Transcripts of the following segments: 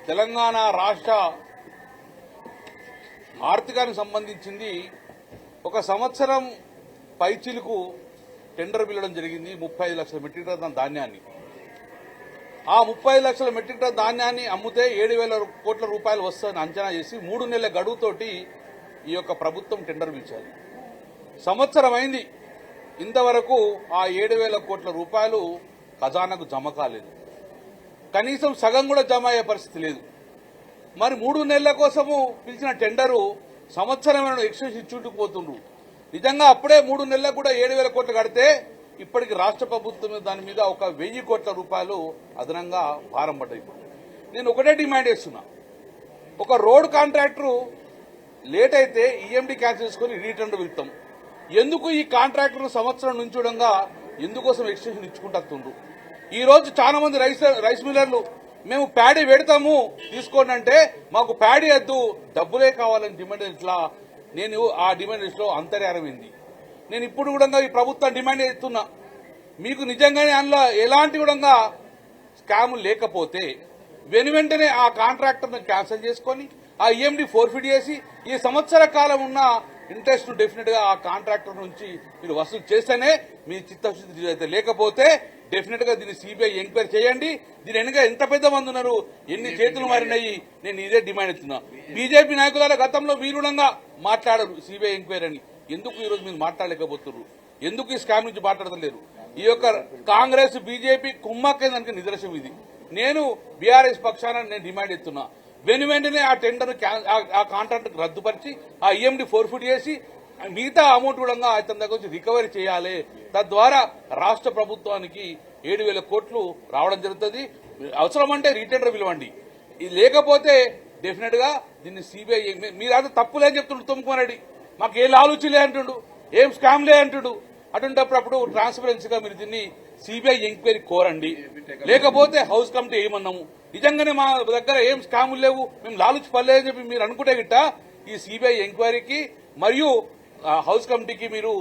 తెలంగాణ రాష్ట్ర ఆర్థికానికి సంబంధించింది ఒక సంవత్సరం పైచిలకు టెండర్ పిలవడం జరిగింది 35 లక్షల మెట్రిక్ టన్ ధాన్యాన్ని. ఆ 35 లక్షల మెట్రిక్ టన్ ధాన్యాన్ని అమ్మితే 7,000 కోట్ల రూపాయలు వస్తుందని అంచనా చేసి 3 నెలల గడువుతోటి ఈ యొక్క ప్రభుత్వం టెండర్ పిలిచారు. సంవత్సరం అయింది, ఇంతవరకు ఆ 7,000 కోట్ల రూపాయలు ఖజానాకు జమ కాలేదు. కనీసం సగం కూడా జమ అయ్యే పరిస్థితి లేదు. మరి 3 నెలల కోసము పిలిచిన టెండరు సంవత్సరమైన ఎక్స్టెన్షన్ ఇచ్చుకుంటుకుపోతుండ్రు. నిజంగా అప్పుడే 3 నెలలకు కూడా 7,000 కోట్లు కడితే ఇప్పటికి రాష్ట్ర ప్రభుత్వం దాని మీద ఒక 1,000 కోట్ల రూపాయలు అదనంగా భారం పడ్డాయి. నేను ఒకటే డిమాండ్ చేస్తున్నా, ఒక రోడ్ కాంట్రాక్టరు లేట్ అయితే ఈఎండి క్యాన్సిల్ చేసుకుని రీటెండర్ వెళ్తాం. ఎందుకు ఈ కాంట్రాక్టర్ సంవత్సరం నుంచూడంగా ఎందుకోసం ఎక్స్టెన్షన్ ఇచ్చుకుంటుండ్రు? ఈ రోజు చాలా మంది రైస్ మిల్లర్లు మేము ప్యాడీ పెడతాము తీసుకోండి అంటే మాకు ప్యాడీ వద్దు డబ్బులే కావాలని డిమాండ్. ఇట్లా నేను ఆ డిమాండ్ లిస్ట్ లో అంతర్యారమైంది. నేను ఇప్పుడు కూడా ఈ ప్రభుత్వం డిమాండ్ చేస్తున్నా, మీకు నిజంగానే అందులో ఎలాంటి కూడా స్కామ్ లేకపోతే వెంటనే ఆ కాంట్రాక్టర్ను క్యాన్సిల్ చేసుకుని ఆ ఈఎండి ఫోర్ఫిట్ చేసి ఈ సంవత్సర కాలం ఉన్న ఇంట్రెస్ట్ డెఫినెట్ గా ఆ కాంట్రాక్టర్ నుంచి మీరు వసూలు చేస్తేనే మీ చిత్తశుద్ధి అయితే, లేకపోతే డెఫినెట్ గా దీన్ని సిబిఐ ఎంక్వైరీ చేయండి. దీని వెనుక ఎంత పెద్ద మంది ఉన్నారు, ఎన్ని చేతులు మారినాయి, నేను ఇదే డిమాండ్ ఇస్తున్నా. బీజేపీ నాయకుల గతంలో వీరుడంగా మాట్లాడరు సిబిఐ ఎంక్వైరీ అని, ఎందుకు ఈ రోజు మీరు మాట్లాడలేకపోతున్నారు? ఎందుకు ఈ స్కామ్ నుంచి మాట్లాడతలేరు? ఈ యొక్క కాంగ్రెస్ బీజేపీ కుమ్మక్కైందానికి నిదర్శనం ఇది. నేను బీఆర్ఎస్ పక్షాన నేను డిమాండ్ ఇస్తున్నా, వెంటనే ఆ టెండర్ ఆ కాంట్రాక్ట్ రద్దుపరిచి ఆ ఈఎండి ఫోర్ఫిట్ చేసి మిగతా అమౌంట్ కూడా అతని దగ్గర నుంచి రికవరీ చేయాలి. తద్వారా రాష్ట్ర ప్రభుత్వానికి 7,000 కోట్లు రావడం జరుగుతుంది. అవసరం అంటే రీటెండర్ పిలవండి, ఇది లేకపోతే డెఫినెట్ గా దీన్ని సిబిఐ మీరు అది తప్పులేని చెప్తుండ్రు. తుమ్మకుమార్ రెడ్డి మాకు ఏ లాలూచి లే అంటుడు, ఏం స్కామ్ లే అంటుడు. అప్పుడు ట్రాన్స్పరెన్సీగా మీరు దీన్ని సిబిఐ ఎంక్వైరీ కోరండి, లేకపోతే హౌస్ కమిటీ ఏమన్నాము. నిజంగానే మా దగ్గర ఏం స్కాములు లేవు, మేము లాలూచి పర్లేదని చెప్పి మీరు అనుకుంటే గిట్ట ఈ సిబిఐ ఎంక్వైరీకి మరియు హౌస్ కమిటీకి మీరు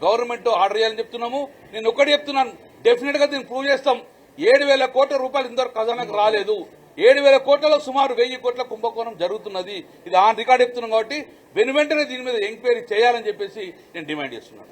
గవర్నమెంట్ ఆర్డర్ చేయాలని చెప్తున్నాము. నేను ఒకటి చెప్తున్నాను, డెఫినెట్ గా దీన్ని ప్రూవ్ చేస్తాం. 7,000 కోట్ల రూపాయలు ఇంతవరకు ఖజానాకు రాలేదు. 7,000 కోట్లలో సుమారు 1,000 కోట్ల కుంభకోణం జరుగుతున్నది. ఇది ఆన్ రికార్డ్ చెప్తున్నాం కాబట్టి వెంటనే దీని మీద ఎంక్వైరీ చేయాలని చెప్పేసి నేను డిమాండ్ చేస్తున్నాను.